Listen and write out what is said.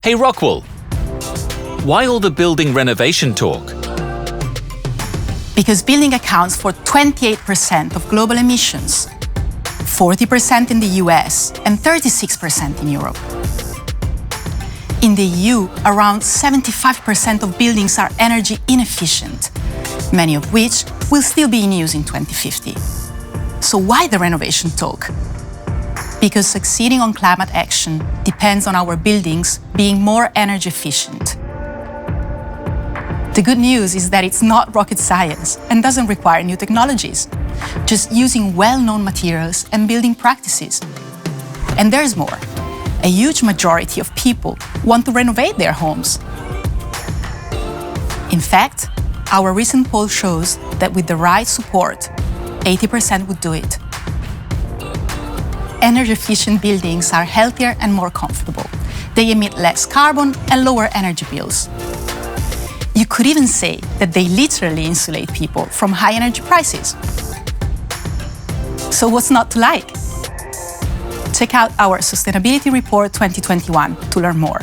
Hey ROCKWOOL, why all the building renovation talk? Because building accounts for 28% of global emissions, 40% in the US and 36% in Europe. In the EU, around 75% of buildings are energy inefficient, many of which will still be in use in 2050. So why the renovation talk? Because succeeding on climate action depends on our buildings being more energy efficient. The good news is that it's not rocket science and doesn't require new technologies, just using well-known materials and building practices. And there's more. A huge majority of people want to renovate their homes. In fact, our recent poll shows that with the right support, 80% would do it. Energy-efficient buildings are healthier and more comfortable. They emit less carbon and lower energy bills. You could even say that they literally insulate people from high energy prices. So what's not to like? Check out our Sustainability Report 2021 to learn more.